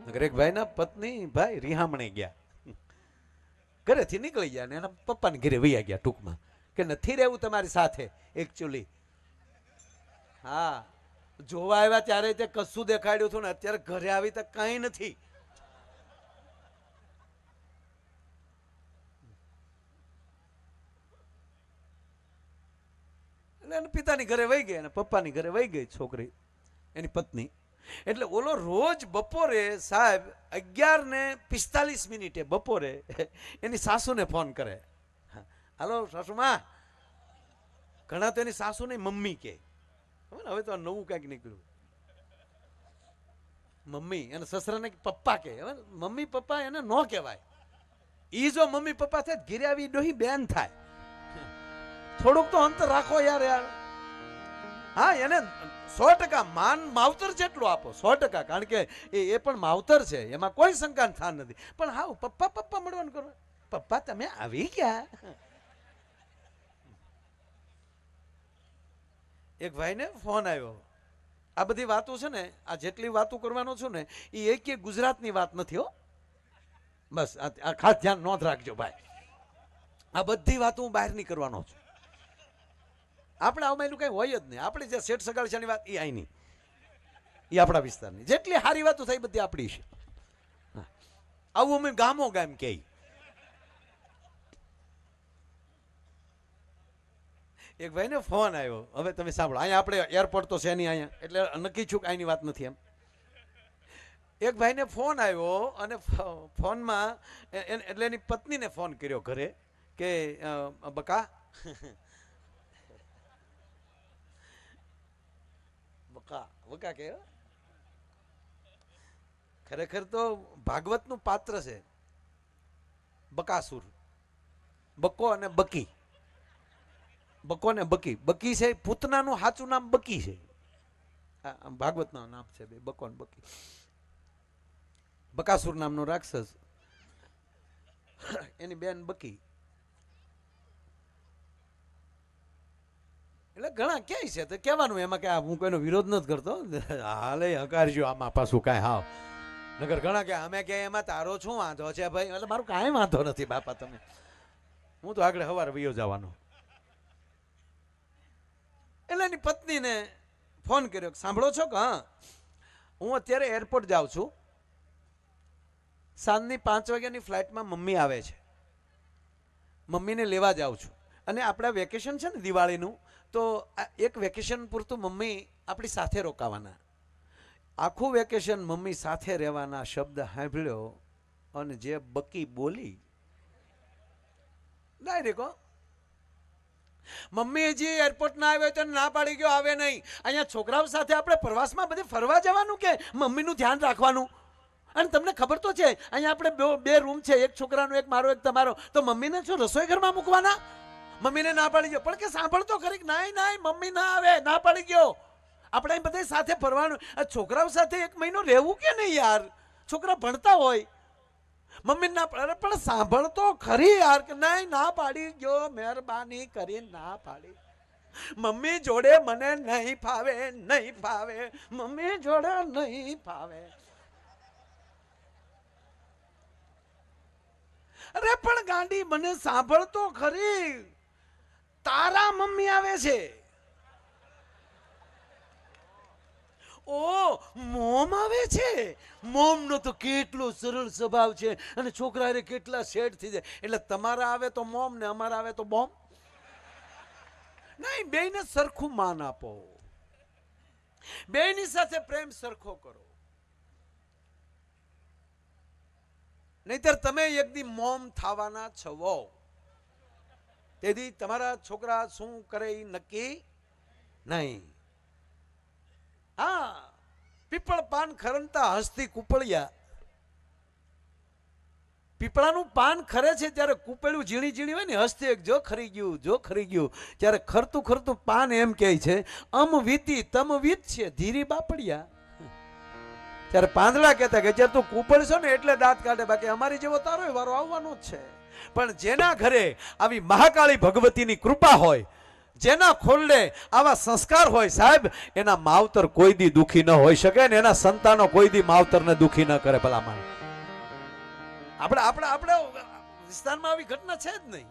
એક ભાઈના પત્ની ભાઈ રિહામણે ગયા, ઘરેથી નીકળી ગયા ને એના પપ્પાને ઘરે વૈયા ગયા ટૂંકમાં, કે નથી રહેવું તમારી સાથે એકચ્યુઅલી. હા, જોવા આવ્યા ત્યારે તે કશું દેખાડ્યું હતું ને અત્યારે ઘરે આવી તો કઈ નથી. એટલે પિતાની ઘરે વહી ગઈ અને પપ્પાની ઘરે વહી ગઈ છોકરી, એની પત્ની. એટલે ઓલો રોજ બપોરે સાહેબ 11:45 બપોરે એની સાસુને ફોન કરે. હાલો સાસુમાં. ઘણા તો એની સાસુ ને મમ્મી કે, હવે તો નવું કઈક નીકળ્યું, મમ્મી. અને સસરાને પપ્પા કે. હવે મમ્મી પપ્પા એને ન કહેવાય. ઈ જો મમ્મી પપ્પા થાય ઘેરે આવી ડોહી બેન થાય. થોડુંક તો અંતર રાખો યાર. હા, એને 100% માન માવતર જેટલું આપો, 100%. કારણ કે એ પણ માવતર છે, એમાં કોઈ શંકા સ્થાન નથી. પણ હા, પપ્પા પપ્પા મળવાનું કરો. પપ્પા તમે આવી ગયા. એક ભાઈને ફોન આવ્યો. આ બધી વાતો છે ને, આ જેટલી વાતો કરવાનો છું ને, એ એક ગુજરાતની વાત નથી હો. બસ આ ખાસ ધ્યાન નોંધ રાખજો ભાઈ. આ બધી વાતો હું બહાર નહીં કરવાનો છું. આપણે આમાં એનું કઈ હોય જ નહીં. આપણે જે શેઠ સગાડશાની વાત એ આઈની, એ આપણા વિસ્તારની. જેટલી સારી વાતો થઈ બધી આપણી છે. આવું અમે ગામો ગામ કે. એક ભાઈને ફોન આવ્યો. હવે તમે સાંભળો, અહીંયા આપણે એરપોર્ટ તો છે નહીં અહીંયા, એટલે નક્કી છું કે અહીંની વાત નથી એમ. એક ભાઈને ફોન આવ્યો અને ફોનમાં એટલે એની પત્નીને ફોન કર્યો ઘરે કે બકા બકા કે ખરેખર તો ભાગવતનું પાત્ર છે બકાસુર. બકો અને બકી. બકો ને બકી. બકી છે પૂતનાનું સાચું નામ બકી છે. ભાગવતનું નામ છે બે, બકો ને બકી. બકાસુર નામનો રાક્ષસ, એની બેન બકી. એટલે ઘણા કહે છે તો કહેવાનું એમાં કે હું કોઈનો વિરોધ નથી કરતો, હાલે હકારજો આમાં પાછું કાંઈ. હાવ નગર ઘણા કે અમે કે એમાં તારો શું વાંધો છે ભાઈ. એટલે મારું કાંઈ વાંધો નથી બાપા, તમે હું તો આગળ સવારે વયો જવાનો. એટલે એની પત્નીને ફોન કર્યો, સાંભળો છો કે હા હું અત્યારે એરપોર્ટ જાઉં છું, સાંજની 5 વાગ્યાની ફ્લાઇટમાં મમ્મી આવે છે, મમ્મીને લેવા જાઉં છું. અને આપણા વેકેશન છે ને દિવાળીનું, તો એક વેકેશન પૂરતું મમ્મી આપણી સાથે રોકાવાના. આખું વેકેશન મમ્મી સાથે રહેવાના શબ્દ સાંભળ્યો અને જે બકી બોલી ડાયરેક્ટ. મમ્મી હજી એરપોર્ટ ના આવે તો ના પાડી ગયો આવે નહીં. અહીંયા છોકરાઓ સાથે આપણે પ્રવાસમાં બધે ફરવા જવાનું કે મમ્મીનું ધ્યાન રાખવાનું. અને તમને ખબર તો છે અહીંયા આપણે બે રૂમ છે, એક છોકરાનો એક મારો એક તમારો, તો મમ્મીને શું રસોઈ ઘરમાં મૂકવાના? મમ્મીને ના પાડી ગયો. પણ કે સાંભળતો ખરી, નહીં મમ્મી ના આવે, ના પાડી ગયો. આપણે બધા સાથે ફરવાનું. છોકરાઓ સાથે 1 મહિનો રહેવું કે નહીં યાર? છોકરા ભણતા હોય, મમ્મી ના પાડે પણ સાંભળતો ખરી યાર. કે નહીં, ના પાડી ગયો, મહેરબાની કરી ના પાડી. મમ્મી જોડે મને નહીં ફાવે, નહીં ફાવે, મમ્મી જોડે નહીં ફાવે. અરે પણ ગાંડી મને સાંભળતો ખરી, તારા મમ્મી આવે છે. ઓ મોમ આવે છે. મોમ નો તો કેટલો સરળ સ્વભાવ છે અને છોકરા કેટલા સેટ થઈ જાય. એટલે તમારા આવે તો મોમ ને અમારા આવે તો બોમ. નહીં, બેયને સરખું માન આપો, બેયની સાથે પ્રેમ સરખો કરો. નહીતર તમે એક દી મોમ થવાના છો. તેથી તમારા છોકરા શું કરે એ નક્કી નહીં. હા, પીપળ પાન ખરંતા હસ્તી કુપળિયા. પીપળાનું પાન ખરે છે ત્યારે કુપેલું ઝીણી ઝીણી હોય ને, હસ્તી એક જો ખરી ગયું, જો ખરી ગયું. ત્યારે ખરતું ખરતું પાન એમ કહે છે અમ વીતી તમ વીત છે ધીરી બાપડિયા. ત્યારે પાંદડા કહેતા કે જ્યારે તું કુપળશો ને એટલે દાંત કાઢે, બાકી અમારી જેવો તારો વારો આવવાનો જ છે. પણ જેના ઘરે આવી મહાકાળી ભગવતીની કૃપા હોય, જેના ખોરડે આવા સંસ્કાર હોય સાહેબ, એના માવતર કોઈ દી દુખી ન હોઈ શકે ને એના સંતાનો કોઈ દી માવતરને દુખી ન કરે. ભલામણ આપણે વિસ્તારમાં આવી ઘટના છે જ નહીં.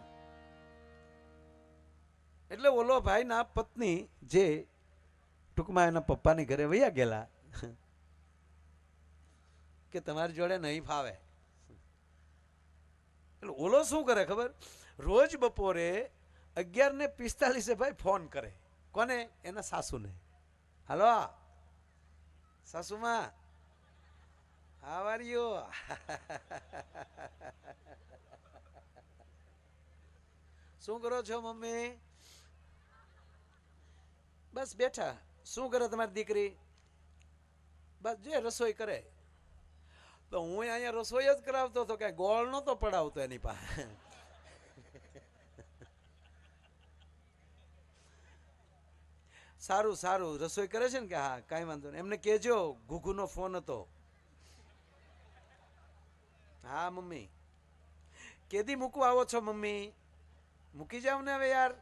એટલે ઓલો ભાઈના પત્ની જે ટૂંકમાં એના પપ્પાની ઘરે વયા ગયેલા કે તમારી જોડે નહીં ફાવે. એટલે ઓલો શું કરે ખબર? રોજ બપોરે 11:45 ભાઈ ફોન કરે. કોને? એના સાસુને. હાલો સાસુમાં, હાઉ આર યુ? શું કરો છો મમ્મી? બસ બેઠા. શું કરે તમારી દીકરી? બસ જે રસોઈ કરે. તો હું અહીંયા રસોઈ જ કરાવતો હતો, કઈ ગોળ નતો પડાવતો એની પાસે. સારું સારું રસોઈ કરે છે ને? કે હા કાંઈ વાંધો નહીં. એમને કહેજો ઘુઘુનો ફોન હતો. હા મમ્મી. કેદી મૂકવા આવો છો મમ્મી? મૂકી જાવ ને હવે યાર.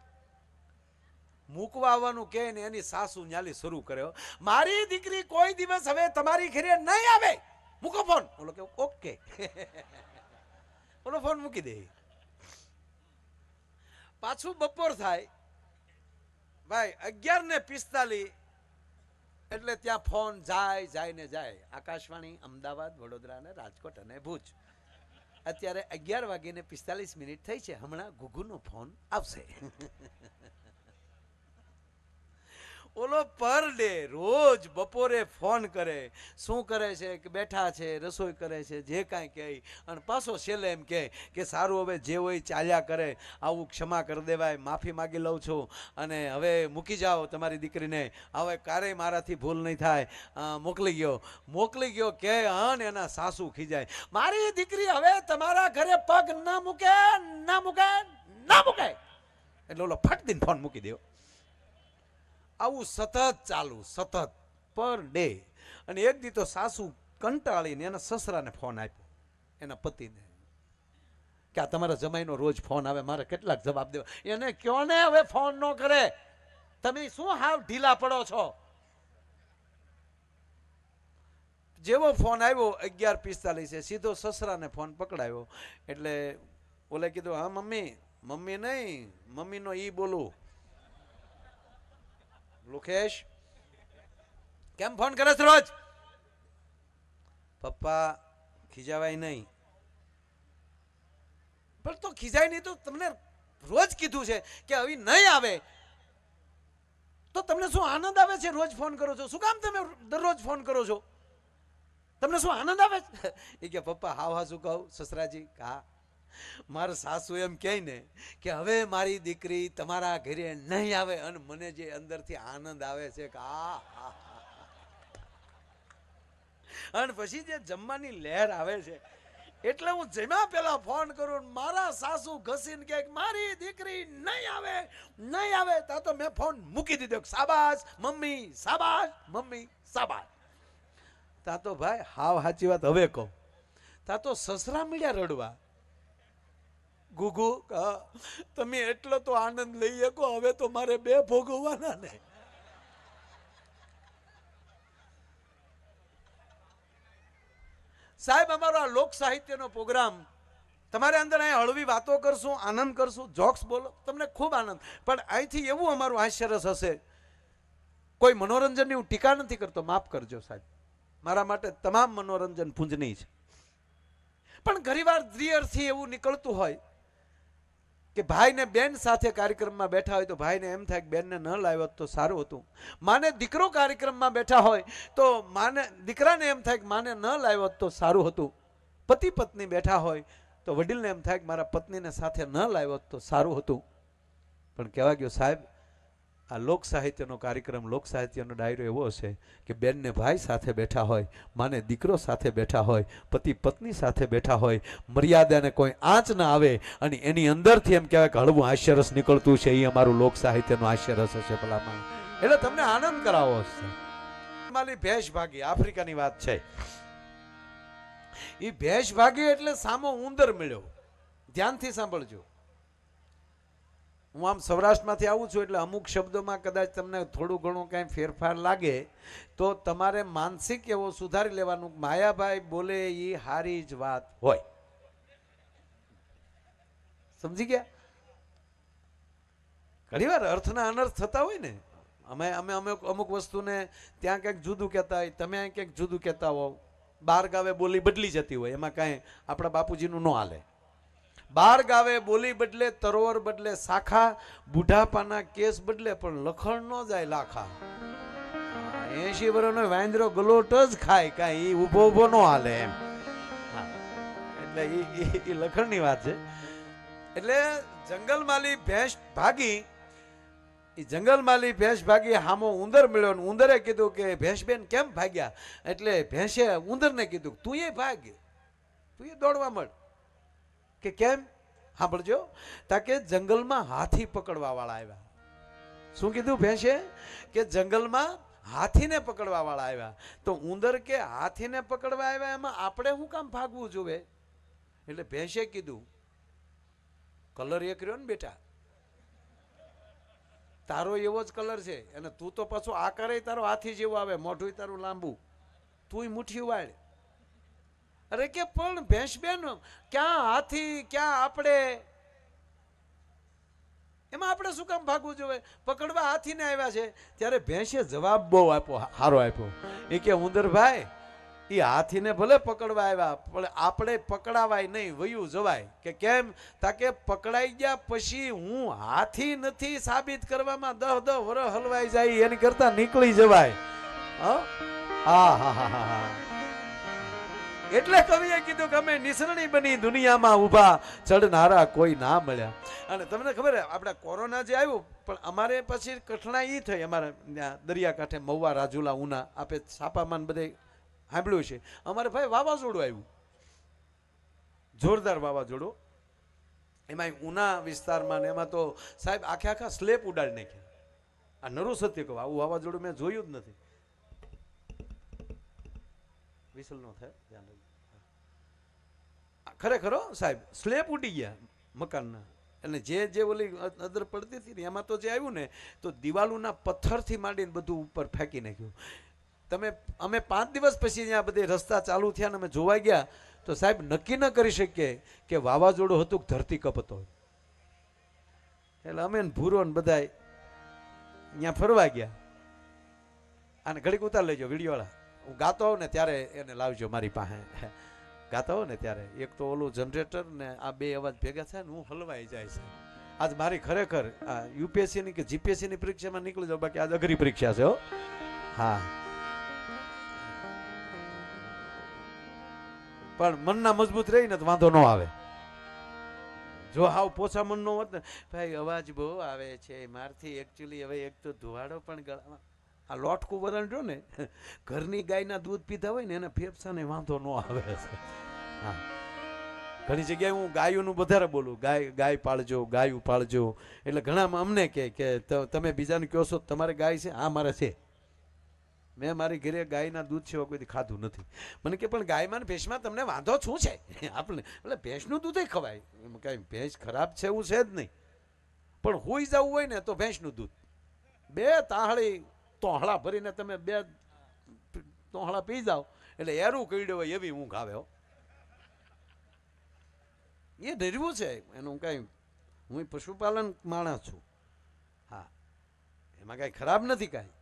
મૂકવા આવવાનું કે ને એની સાસુ ન્યાલી શરૂ કર્યો, મારી દીકરી કોઈ દિવસ હવે તમારી ઘરે નહીં આવે, મૂકો ફોન. બોલો કે ઓકે. બોલો ફોન મૂકી દે. પાછું બપોર થાય ભાઈ 11:45 એટલે ત્યાં ફોન જાય ને જાય. આકાશવાણી અમદાવાદ, વડોદરા ને રાજકોટ અને ભુજ. અત્યારે 11:45 થઈ છે. હમણાં ઘુઘુનો ફોન આવશે. ઓલો પર ડે રોજ બપોરે ફોન કરે. શું કરે છે? કે બેઠા છે, રસોઈ કરે છે, જે કાંઈ કહે. અને પાછો છેલ્લે એમ કહે કે સારું હવે જે હોય ચાલ્યા કરે, આવું ક્ષમા કરી દેવાય, માફી માગી લઉં છું અને હવે મૂકી જાઓ તમારી દીકરીને, હવે ક્યારેય મારાથી ભૂલ નહીં થાય, મોકલી ગયો કે હન એના સાસુ ખીજાય, મારી દીકરી હવે તમારા ઘરે પગ ના મૂકે. એટલે ઓલો ફટ દઈને ફોન મૂકી દો. આવું સતત ચાલુ, સતત પર ડે. અને એક દી તો સાસુ કંટાળીને એના સસરાને ફોન આપ્યો, એના પતિને, કે આ તમારા જમાઈનો રોજ ફોન આવે, મારે કેટલાક જવાબ દેવા. એને કયો ને હવે ફોન ન કરે. તમે શું હાવ ઢીલા પડો છો? જેવો ફોન આવ્યો 11:45 સીધો સસરાને ફોન પકડાયો. એટલે ઓલે કીધું હા મમ્મી નહીં, મમ્મીનો ઈ બોલું. લુકેશ કેમ ફોન કરે છે રોજ? પપ્પા ખીજાવાય નહીં. પણ તો ખીજાય નહીં તો તમને રોજ કીધું છે કે હવે નહીં આવે, તો તમને શું આનંદ આવે છે? રોજ ફોન કરો છો, શું કામ તમે દરરોજ ફોન કરો છો? તમને શું આનંદ આવે છે? એ કે પપ્પા હા શું કહું સસરાજી? હા, મારા સાસુ એમ કહે ને કે હવે મારી દીકરી તમારા ઘરે નહીં આવે, અને મને જે અંદરથી આનંદ આવે છે કે અને પછી જે જમવાની લહેર આવે છે, એટલે હું જમ્યા પેલા ફોન કરું, મારા સાસુ ઘસીને કે મારી દીકરી નહીં આવે તા તો મેં ફોન મૂકી દીધો. શાબાશ મમ્મી, શાબાશ મમ્મી, શાબાશ. તા તો ભાઈ હાવ સાચી વાત હવે કહું, તા તો સસરા મળ્યા રડવા. ગુગુ તમે એટલો તો આનંદ લઈ શકો, હવે તો મારે બે ભોગવવાના ને. સાહેબ અમારો આ લોક સાહિત્યનો પ્રોગ્રામ, તમારે અંદર અહીં હળવી વાતો કરશું, આનંદ કરશું, જોક્સ બોલો, તમને ખૂબ આનંદ. પણ અહીંથી એવું અમારું હાસ્યરસ હશે, કોઈ મનોરંજનની હું ટીકા નથી કરતો, માફ કરજો સાહેબ, મારા માટે તમામ મનોરંજન પૂંજનીય છે. પણ ઘણીવાર દ્રિયરથી એવું નીકળતું હોય કે ભાઈ ને બેન સાથે કાર્યક્રમમાં બેઠા હોય તો ભાઈને એમ થાય કે બેનને ન લાવ્યો તો સારું હતું. માને દીકરો કાર્યક્રમમાં બેઠા હોય તો દીકરાને એમ થાય કે માને ન લાવ્યો તો સારું હતું. પતિ પત્ની બેઠા હોય તો વડીલને એમ થાય કે મારા પત્નીને સાથે ન લાવ્યો તો સારું હતું. પણ કહેવા ગયો સાહેબ, આ લોક સાહિત્યનો કાર્યક્રમ, લોક સાહિત્યનો ડાયરો એવો હશે કે બેનને ભાઈ સાથે બેઠા હોય, માને દીકરો સાથે બેઠા હોય, પતિ પત્ની સાથે બેઠા હોય, મર્યાદાને કોઈ આંચ ના આવે, અને એની અંદરથી એમ કહેવાય કે હળવું હાસ્યરસ નીકળતું છે. એ અમારું લોક સાહિત્યનો હાસ્યરસ હશે ભલામાં. એટલે તમને આનંદ કરાવો હશે. મારી ભેંસ ભાગી, આફ્રિકાની વાત છે. એ ભેંસ ભાગી એટલે સામો ઉંદર મળ્યો. ધ્યાનથી સાંભળજો. હું આમ સૌરાષ્ટ્રમાંથી આવું છું એટલે અમુક શબ્દોમાં કદાચ તમને થોડું ઘણું કાંઈ ફેરફાર લાગે તો તમારે માનસિક એવો સુધારી લેવાનું. માયાભાઈ બોલે એ હારી જ વાત હોય. સમજી ગયા? ઘણી વાર અર્થના અનર્થ થતા હોય ને. અમે અમે અમે અમુક વસ્તુને ત્યાં કંઈક જુદું કહેતા હોય, તમે અહીં કંઈક જુદું કહેતા હો. બાર ગાવે બોલી બદલી જતી હોય, એમાં કાંઈ આપણા બાપુજીનું ન હાલે. બાર ગાવે બોલી બદલે, તરોવર બદલે શાખા, બુઢાપાના કેસ બદલે પણ લખણ ન જાય લાખા. 80 વર્ષનો વાંદરો ગલોટ જ ખાય, કાંઈ ઈ ઊભો ઊભો ન હાલે એમ. એટલે એ લખણની વાત છે. એટલે જંગલમાલી ભેંસ ભાગી, એ જંગલમાલી ભેંસ ભાગી, હામો ઉંદર મળ્યો ને ઉંદરે કીધું કે ભેંસબેન કેમ ભાગ્યા? એટલે ભેંસે ઉંદરને કીધું તું એ ભાગ, તું એ દોડવા મળ. કે કેમ? સાંભળજો. તાકે જંગલમાં હાથી પકડવા વાળા આવ્યા. શું કીધું ભેંસે? કે જંગલમાં હાથીને પકડવા વાળા આવ્યા. તો ઉંદર કે હાથીને પકડવા આવ્યા એમાં આપણે શું કામ ભાગવું જોવે? એટલે ભેંસે કીધું કલર એક રહ્યો ને બેટા, તારો એવો જ કલર છે અને તું તો પાછો આકારે તારો હાથી જેવો આવે, મોઢું તારું લાંબુ, તું મુઠ્ઠી વાળ. અરે કે પણ ભેંસ બેન ક્યાં હાથી ક્યાં આપણે, એમાં આપણે શું કામ ભાગવું જોઈએ? પકડવા હાથીને આવ્યા છે. ત્યારે ભેંસે જવાબ બહુ આપ્યો, સારો આપ્યો. એ કે ઉંદરભાઈ, એ હાથીને ભલે પકડવા આવ્યા પણ આપણે પકડાવાય નહીં, વયું જવાય. કે કેમ? તાકે પકડાઈ ગયા પછી હું હાથી નથી સાબિત કરવામાં 10 વર્ષ હલવાઈ જાય એની કરતા નીકળી જવાય. હા હા હા હા. એટલે કવિએ કીધું કે અમે નિસરણી બની દુનિયામાં ઊભા, ચડનારા કોઈ ના મળ્યા. અને તમને ખબર આપણે કોરોના જે આવ્યું પણ અમારે પછી કઠણાઈ થઈ. અમારે દરિયાકાંઠે મહુવા, રાજુલા, ઉના, આપે છાપામાં બધે સાંભળ્યું છે. અમારે ભાઈ વાવાઝોડું આવ્યું, જોરદાર વાવાઝોડું. એમાં ઉના વિસ્તારમાં ને એમાં તો સાહેબ આખા સ્લેપ ઉડાડી નાખ્યા. આ નરું સત્ય કહું, આવું વાવાઝોડું મેં જોયું જ નથી. વિસલ નો થાય, ધ્યાન રાખજો. ખરેખર સાહેબ સ્લેપ ઉડી ગયા મકાનના. અને જે ઓલી અદર પડતી હતી ને એમાં તો જે આવ્યું ને તો દિવાલોના પથ્થરથી માંડીને બધું ઉપર ફેંકી નાખ્યું. અમે 5 દિવસ પછી ત્યાં બધે રસ્તા ચાલુ થયા ને અમે જોવા ગયા તો સાહેબ નક્કી ન કરી શકીએ કે વાવાઝોડું હતું કે ધરતીકંપ હતો. એટલે અમે ભૂરો ને બધા અહીંયા ફરવા ગયા. અને ઘડીક ઉતાર લેજો વિડીયોવાળા. હું ગાતો હોઉં ને ત્યારે એને લાવજો મારી પાસે. ગાતા હોઉં ને ત્યારે એક તો ઓલું જનરેટર ને આ બે અવાજ ભેગા થાય ને હું હલવાઈ જાય છે. આજ મારી ખરેખર આ યુપીએસસીની કે જીપીએસસીની પરીક્ષામાં નીકળી જાવ, બાકી આજ અઘરી પરીક્ષા છે. હો હા, પણ મનના મજબૂત રહીને તો વાંધો ન આવે. જો હાવ પોછા મન નો હોત ને ભાઈ અવાજ બહુ આવે છે મારથી, એકચ્યુઅલી હવે એક તો ધુવાડો પણ ગળામાં, આ લોટકું વરણ જો ને ઘરની ગાયના દૂધ પીધા હોય ને એને ફેફસાને વાંધો ન આવે. હા, ઘણી જગ્યાએ હું ગાયોનું વધારે બોલું, ગાય પાળજો, ગાયું પાળજો. એટલે ઘણા અમને કે તમે બીજાને કહો છો તમારે ગાય છે? હા મારે છે. મેં મારી ઘરે ગાયના દૂધ સિવાય કોઈ ખાધું નથી. મને કે પણ ગાયમાં ને ભેંસમાં તમને વાંધો શું છે? આપણે એટલે ભેંસનું દૂધ ખવાય, એમ કાંઈ ભેંસ ખરાબ છે એવું છે જ નહીં. પણ હોઈ જવું હોય ને તો ભેંસનું દૂધ 2 તાહળી તોહળા ભરીને તમે 2 તોહળા પી જાઓ એટલે એરું કઈડ્યો હોય એવી ઊંઘ આવે. એ ડરવું છે એનું કાંઈ. હું પશુપાલન માણસ છું. હા, એમાં કાંઈ ખરાબ નથી કાંઈ.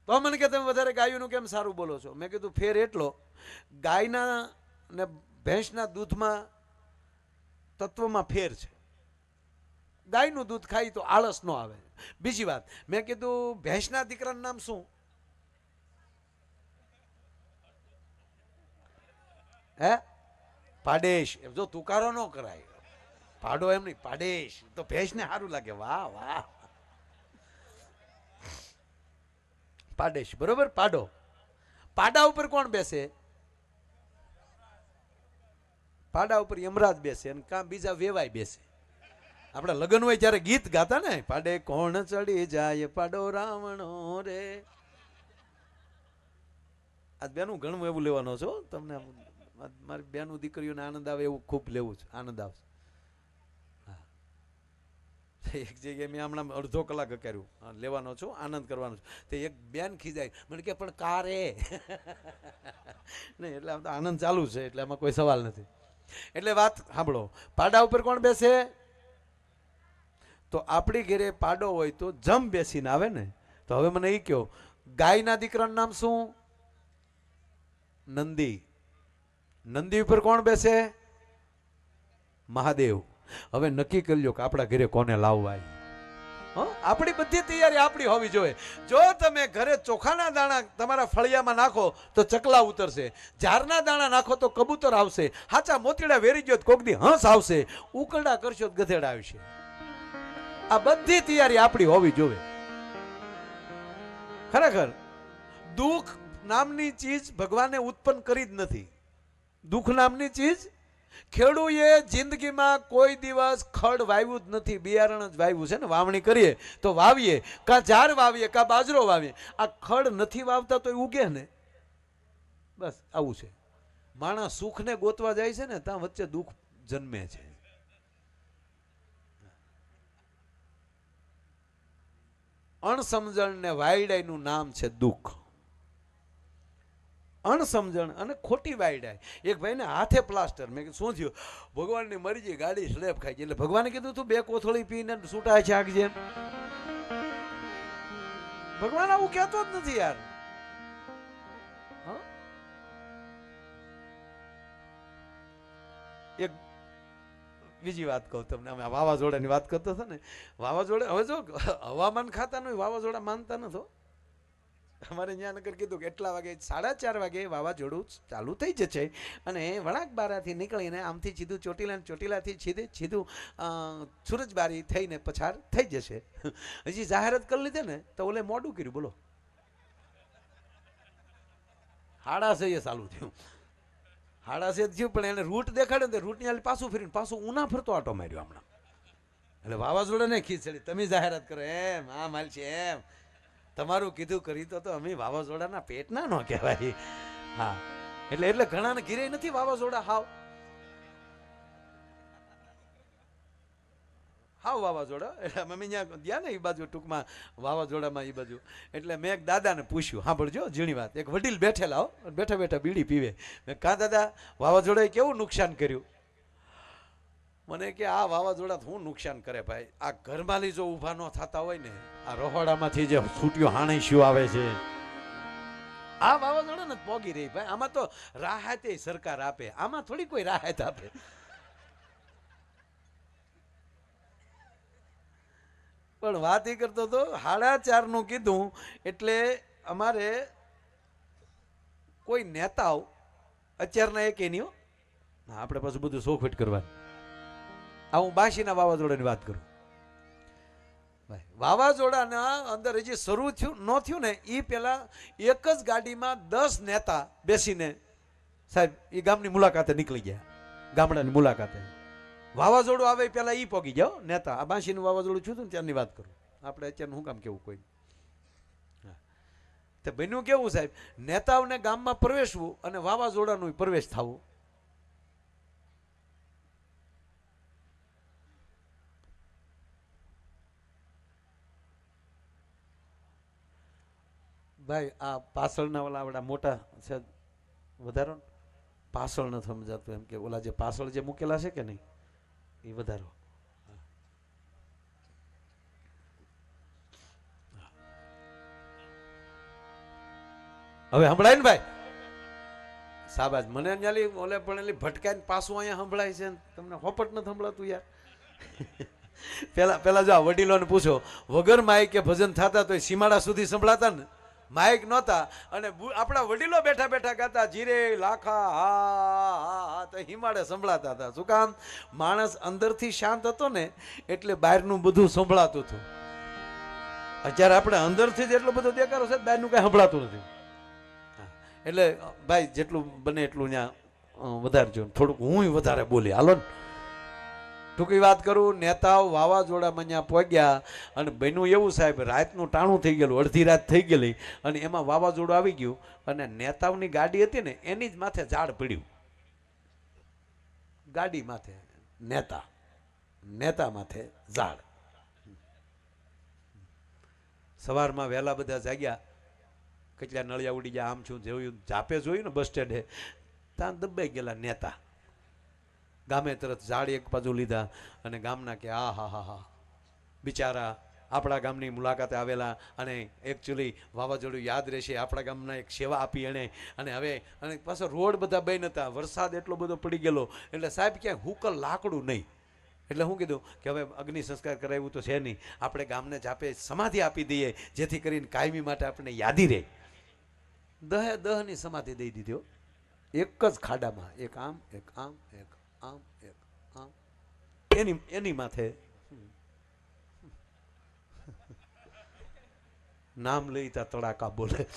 તો મને કે તમે વધારે ગાયોનું કેમ સારું બોલો છો? મેં કીધું ફેર એટલો, ગાયના ને ભેંસના દૂધમાં તત્વમાં ફેર છે. ગાયનું દૂધ ખાઈ તો આળસ ન આવે. બીજી વાત મેં કીધું ભેંસના દીકરાનું નામ શું? હે? પાડેશ. એમ જો તુકારો ન કરાય, પાડો એમ નહીં, પાડેશ. તો ભેંસને સારું લાગે. વાહ વાહ, પાડેશ. બરોબર, પાડો. પાડા ઉપર કોણ બેસે? પાડા ઉપર યમરાજ બેસે અને કાં બીજા વેવાય બેસે. આપણે લગ્ન હોય ત્યારે ગીત ગાતા ને, પાડે કોણ ચડી જાય પાડો રાવણો રે. આજ બેનું ઘણું એવું લેવાનો છો તમને. મારી બેનું દીકરીઓને આનંદ આવે એવું ખૂબ લેવું છે, આનંદ આવશે. એક જગ્યાએ મેં હમણાં અડધો કલાક કર્યું લેવાનો છું, આનંદ કરવાનો છું. તે એક બેન ખીજાય મને કે પણ કારે નહીં, એટલે આમ તો આનંદ ચાલુ છે એટલે આમાં કોઈ સવાલ નથી. એટલે વાત સાંભળો, પાડા ઉપર કોણ બેસે? તો આપણી ઘરે પાડો હોય તો જમ બેસીને આવે ને. તો હવે મને એ કહો, ગાયના દીકરાનું નામ શું? નંદી. નંદી ઉપર કોણ બેસે? મહાદેવ. હવે નક્કી કરી લો કે આપણા ઘરે કોને લાવવા. આપણી બધી તૈયારી આપણી હોવી જોઈએ. જો તમે ઘરે ચોખાના દાણા તમારા ફળિયામાં નાખો તો ચકલા ઉતરશે, ઝારના દાણા નાખો તો કબૂતર આવશે, હાચા મોતીડા વેરી ગયો કોક દી હંસ આવશે, ઉકરડા કરશો તો ગધેડા આવશે. આ બધી તૈયારી આપણી હોવી જોઈએ. ખરેખર દુઃખ નામની ચીજ ભગવાને ઉત્પન્ન કરી જ નથી. દુઃખ નામની ચીજ ખેડૂએ જિંદગીમાં કોઈ દિવસ ખડ વાવ્યું જ નથી, બિયારણ જ વાવ્યું છે ને. વાવણી કરીએ તો વાવીએ, કાં ઝાડ વાવીએ કાં બાજરો વાવીએ. આ ખડ નથી વાવતા તો ઉગે ને. બસ આવું છે. માણસ સુખને ગોતવા જાય છે ને ત્યાં વચ્ચે દુઃખ જન્મે છે. અણસમજણ ને વાયડાઈનું નામ છે દુઃખ. અણસમજણ અને ખોટી વાયડાઈ. એક ભાઈને હાથે પ્લાસ્ટર, મેં કીધું શું થયું? ભગવાનની મરજી, ગાડી સ્લેબ ખાઈ ગઈ. એટલે ભગવાને કીધું તું 2 કોથળી પીને છૂટાય છે આગ જેમ. ભગવાન આવું કહેતો જ નથી યાર. એક બીજી વાત કહું તમને. અમે વાવાઝોડાની વાત કરતો હતો ને, વાવાઝોડા હવે જો હવામાન ખાતાનું વાવાઝોડા માનતા નતો. અમારે અહીંયા નગર કીધું કે એટલા વાગે 4:30 વાગે વાવાઝોડું ચાલુ થઈ જશે અને વળાંક બારાથી નીકળીને આમથી સીધું ચોટીલાથી સીધું સુરજબારી થઈને પસાર થઈ જશે. હજી જાહેરાત કરી લીધે ને તો ઓલે મોડું કર્યું. બોલો 6:30 ચાલુ થયું. 6:30 થયું પણ એને રૂટ દેખાડ્યો ને રૂટની પાછું ફરીને પાછું ઉના ફરતો આટો માર્યો હમણાં. એટલે વાવાઝોડાને ખીચડી તમે જાહેરાત કરો એમ આ માલ છે એમ. તમારું કીધું કરી તો અમે વાવાઝોડાના પેટના ન કહેવાય. હા એટલે ઘણાને ઘીરે નથી વાવાઝોડા. હાવ વાવાઝોડા. એટલે અમે ત્યાં ગયા ને એ બાજુ ટૂંકમાં વાવાઝોડામાં એ બાજુ. એટલે મેં એક દાદાને પૂછ્યું, સાંભળજો ઝીણી વાત. એક વડીલ બેઠેલા બેઠા બેઠા બીડી પીવે. મેં કાં દાદા વાવાઝોડાએ કેવું નુકસાન કર્યું? મને કે આ વાવાઝોડા શું નુકસાન કરે ભાઈ? આ ઘરમાલી જો ઊભા ન થતા હોય ને, આ રહોડામાંથી જે છૂટ્યો હાણીશું આવે છે, આ વાવાઝોડા ને પોગી રહી ભાઈ. આમાં તો રાહતે સરકાર આપે, આમાં થોડી કોઈ રાહત આપે. પણ વાત એ કરતો હતો 4:30 નું કીધું એટલે અમારે કોઈ નેતાઓ અત્યારના એક એની આપણે પાછું બધું સોખવટ કરવાનું. આ હું બાશીના વાવાઝોડાની વાત કરું. વાવાઝોડાના અંદર હજી શરૂ થયું ન થયું ને એ પેલા એક જ ગાડીમાં 10 નેતા બેસીને સાહેબ એ ગામની મુલાકાતે નીકળી ગયા. ગામડાની મુલાકાતે વાવાઝોડું આવે પેલા ઈ પોગી જાઓ નેતા. આ બાશીનું વાવાઝોડું છું ને ત્યારની વાત કરું. આપણે અત્યારનું શું કામ કેવું કોઈ. તો બન્યું કેવું સાહેબ, નેતાઓને ગામમાં પ્રવેશવું અને વાવાઝોડાનું પ્રવેશ થવું. ભાઈ આ પાછળના ઓલા આવડા મોટા છે વધારો, પાછળ નથી સમજાતું એમ કે ઓલા જે પાછળ જે મૂકેલા છે કે નહીં એ વધારો. હવે સંભળાય ને ભાઈ? સાબાજ મને ન્યાલી ઓલે પણ એલી ભટકાઈને પાછું અહીંયા સંભળાય છે, તમને હોપટ નથી સંભળાતું યાર. પેલા જો વડીલોને પૂછો, વગર માઇક કે ભજન થતા તો સીમાડા સુધી સંભળાતા ને, માઇક નહોતા અને આપણા વડીલો બેઠા બેઠા ગાતા જીરે લાખા હા હા હા તો હિમાડે સંભળાતા હતા. શું કામ? માણસ અંદરથી શાંત હતો ને એટલે બહારનું બધું સંભળાતું હતું. અત્યારે આપણે અંદરથી જ એટલો બધો દેખાડો છે, બહારનું કઈ સંભળાતું નથી. એટલે ભાઈ જેટલું બને એટલું ત્યાં વધારજો. થોડુંક હું વધારે બોલી હાલો ને. ટૂંકી વાત કરું, નેતાઓ વાવાઝોડામાં ત્યાં પહોંચ્યા અને બન્યું એવું સાહેબ, રાતનું ટાણું થઈ ગયેલું, અડધી રાત થઈ ગયેલી અને એમાં વાવાઝોડું આવી ગયું અને નેતાઓની ગાડી હતી ને એની જ માથે ઝાડ પડ્યું. ગાડી માથે નેતા, નેતા માથે ઝાડ. સવારમાં વહેલા બધા જાગ્યા, કેટલા નળિયા ઉડી ગયા, આમ છું જોયું, જાપે જોયું ને બસ સ્ટેન્ડે, ત્યાં દબાઈ ગયેલા નેતા. ગામે તરત ઝાડ એક બાજુ લીધા અને ગામના કે આ હા હા હા બિચારા આપણા ગામની મુલાકાતે આવેલા અને એકચ્યુઅલી વાવાઝોડું યાદ રહેશે, આપણા ગામના એક સેવા આપી એણે. અને હવે અને પાછો રોડ બધા બંધ હતા, વરસાદ એટલો બધો પડી ગયેલો એટલે સાહેબ ક્યાંય હુકલ લાકડું નહીં. એટલે હું કીધું કે હવે અગ્નિ સંસ્કાર કરાવ્યું તો છે નહીં, આપણે ગામને જાપે સમાધિ આપી દઈએ જેથી કરીને કાયમી માટે આપણે યાદી રહે. દહની સમાધિ દઈ દીધી, એક જ ખાડામાં, એક આમ એક આમ એક આમ એક આમ, એની માથે નામ લઈ તા તડાકા બોલે,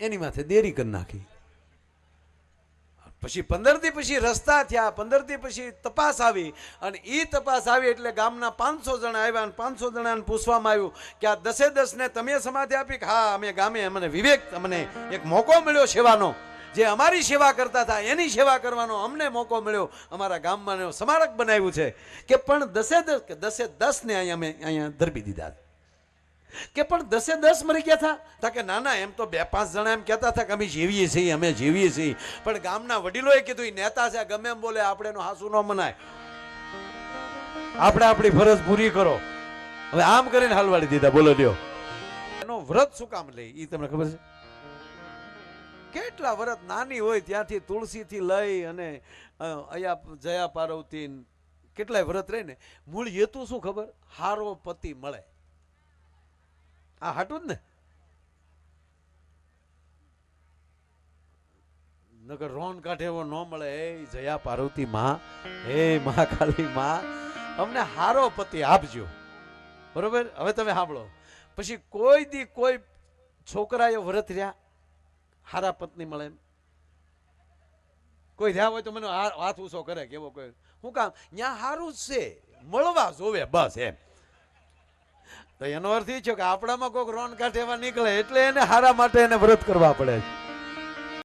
એની માથે દેરી કરી નાખી. પછી 15 દી પછી રસ્તા થયા, 15 દી પછી તપાસ આવી અને એ તપાસ આવી એટલે ગામના 500 જણા આવ્યા અને 500 જણાને પૂછવામાં આવ્યું કે આ 10 ને તમે સમાધિ આપી? હા, અમે ગામે અમને વિવેક, અમને એક મોકો મળ્યો સેવાનો, જે અમારી સેવા કરતા હતા એની સેવા કરવાનો અમને મોકો મળ્યો, અમારા ગામમાં સ્મારક બનાવ્યું છે કે પણ 10 ને અહીંયા ધરબી દીધા કે પણ 10 મરી ગયા હતા કે ના ના, એમ તો 2-5 જણા એમ કહેતા હતા કે અમે જીવીએ છીએ, અમે જીવીએ છીએ, પણ ગામના વડીલોએ કીધું નેતા છે ગમે એમ બોલે, આપણે એનો હાસુ ન મનાય, આપણે આપણી ફરજ પૂરી કરો. હવે આમ કરીને હાલવાડી દીધા. બોલો લ્યો, એનો વ્રત શું કામ લે એ તમને ખબર છે? કેટલા વ્રત નાની હોય ત્યાંથી તુલસીથી લઈ અને અહીંયા જયા પાર્વતી કેટલાય વ્રત રહે ને, મૂળ હેતુ શું ખબર? હારો પતિ મળે. આ હાટું જ ને, નગર રોન કાઢે એવો ન મળે. એ જયા પાર્વતી માં, હે મહાકાળી માં, અમને હારો પતિ આપજો. બરોબર? હવે તમે સાંભળો, પછી કોઈ દી કોઈ છોકરાએ વ્રત રહ્યા હારા પત્ની મળે એમ? કોઈ રહ્યા હોય તો મને હાથ ઊંચો કરે કેવો કોઈ, શું કામ? ત્યાં હારું જ છે, મળવા જોવે બસ એમ. તો એનો અર્થ એ છે કે આપણામાં કોઈક રોન કાઢે એવા નીકળે એટલે એને હારા માટે એને વ્રત કરવા પડે છે.